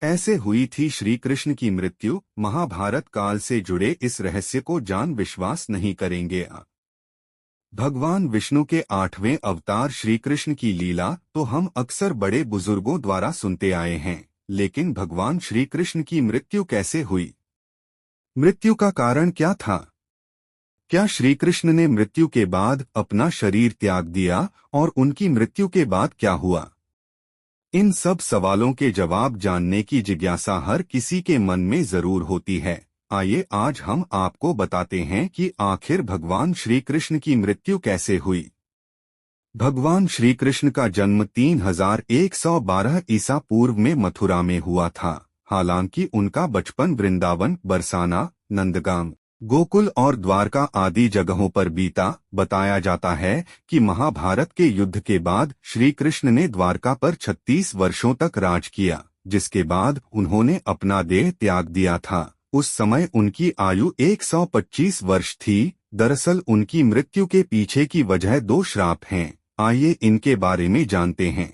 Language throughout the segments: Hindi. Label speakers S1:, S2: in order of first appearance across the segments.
S1: ऐसे हुई थी श्री कृष्ण की मृत्यु। महाभारत काल से जुड़े इस रहस्य को जान विश्वास नहीं करेंगे। भगवान विष्णु के 8वें अवतार श्री कृष्ण की लीला तो हम अक्सर बड़े बुजुर्गों द्वारा सुनते आए हैं, लेकिन भगवान श्री कृष्ण की मृत्यु कैसे हुई? मृत्यु का कारण क्या था? क्या श्री कृष्ण ने मृत्यु के बाद अपना शरीर त्याग दिया और उनकी मृत्यु के बाद क्या हुआ? इन सब सवालों के जवाब जानने की जिज्ञासा हर किसी के मन में जरूर होती है। आइए आज हम आपको बताते हैं कि आखिर भगवान श्री कृष्ण की मृत्यु कैसे हुई। भगवान श्री कृष्ण का जन्म 3112 ईसा पूर्व में मथुरा में हुआ था। हालांकि उनका बचपन वृंदावन, बरसाना, नंदगाम, गोकुल और द्वारका आदि जगहों पर बीता। बताया जाता है कि महाभारत के युद्ध के बाद श्री कृष्ण ने द्वारका पर 36 वर्षों तक राज किया, जिसके बाद उन्होंने अपना देह त्याग दिया था। उस समय उनकी आयु 125 वर्ष थी। दरअसल उनकी मृत्यु के पीछे की वजह 2 श्राप हैं। आइए इनके बारे में जानते हैं।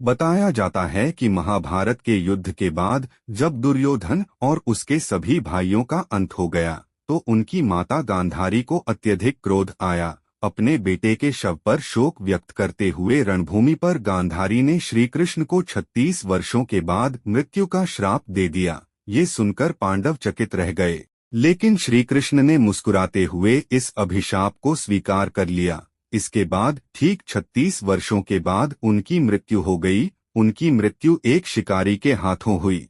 S1: बताया जाता है कि महाभारत के युद्ध के बाद जब दुर्योधन और उसके सभी भाइयों का अंत हो गया, तो उनकी माता गांधारी को अत्यधिक क्रोध आया। अपने बेटे के शव पर शोक व्यक्त करते हुए रणभूमि पर गांधारी ने श्री कृष्ण को 36 वर्षों के बाद मृत्यु का श्राप दे दिया। ये सुनकर पांडव चकित रह गए, लेकिन श्री कृष्ण ने मुस्कुराते हुए इस अभिशाप को स्वीकार कर लिया। इसके बाद ठीक 36 वर्षों के बाद उनकी मृत्यु हो गई। उनकी मृत्यु एक शिकारी के हाथों हुई।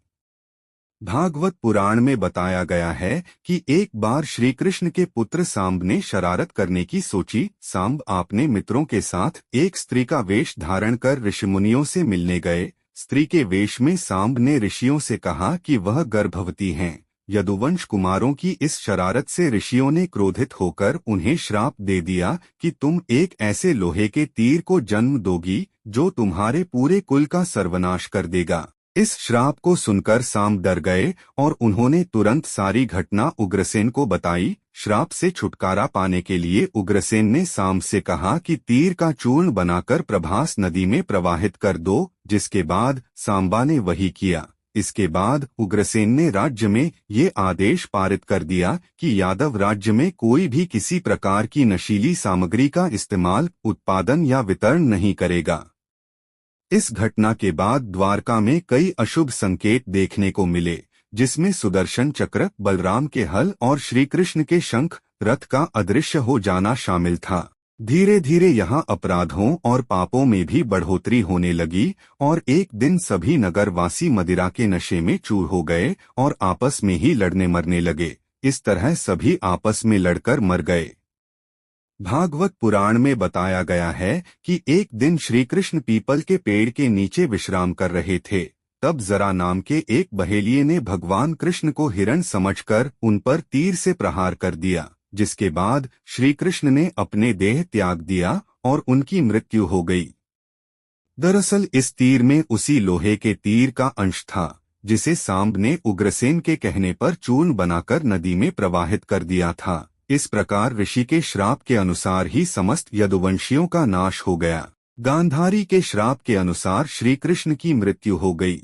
S1: भागवत पुराण में बताया गया है कि एक बार श्री कृष्ण के पुत्र सांब ने शरारत करने की सोची। सांब अपने मित्रों के साथ एक स्त्री का वेश धारण कर ऋषिमुनियों से मिलने गए। स्त्री के वेश में सांब ने ऋषियों से कहा कि वह गर्भवती हैं। यदुवंश कुमारों की इस शरारत से ऋषियों ने क्रोधित होकर उन्हें श्राप दे दिया कि तुम एक ऐसे लोहे के तीर को जन्म दोगी जो तुम्हारे पूरे कुल का सर्वनाश कर देगा। इस श्राप को सुनकर सांब डर गए और उन्होंने तुरंत सारी घटना उग्रसेन को बताई। श्राप से छुटकारा पाने के लिए उग्रसेन ने सांब से कहा कि तीर का चूर्ण बनाकर प्रभास नदी में प्रवाहित कर दो, जिसके बाद सांबा ने वही किया। इसके बाद उग्रसेन ने राज्य में ये आदेश पारित कर दिया कि यादव राज्य में कोई भी किसी प्रकार की नशीली सामग्री का इस्तेमाल, उत्पादन या वितरण नहीं करेगा। इस घटना के बाद द्वारका में कई अशुभ संकेत देखने को मिले, जिसमें सुदर्शन चक्र, बलराम के हल और श्री कृष्ण के शंख, रथ का अदृश्य हो जाना शामिल था। धीरे धीरे यहाँ अपराधों और पापों में भी बढ़ोतरी होने लगी और एक दिन सभी नगरवासी मदिरा के नशे में चूर हो गए और आपस में ही लड़ने मरने लगे। इस तरह सभी आपस में लड़कर मर गए। भागवत पुराण में बताया गया है कि एक दिन श्री कृष्ण पीपल के पेड़ के नीचे विश्राम कर रहे थे। तब जरा नाम के एक बहेलिये ने भगवान कृष्ण को हिरण समझकर उन पर तीर से प्रहार कर दिया, जिसके बाद श्री कृष्ण ने अपने देह त्याग दिया और उनकी मृत्यु हो गई। दरअसल इस तीर में उसी लोहे के तीर का अंश था जिसे सांब ने उग्रसेन के कहने पर चूर्ण बनाकर नदी में प्रवाहित कर दिया था। इस प्रकार ऋषि के श्राप के अनुसार ही समस्त यदुवंशियों का नाश हो गया। गांधारी के श्राप के अनुसार श्री कृष्ण की मृत्यु हो गई।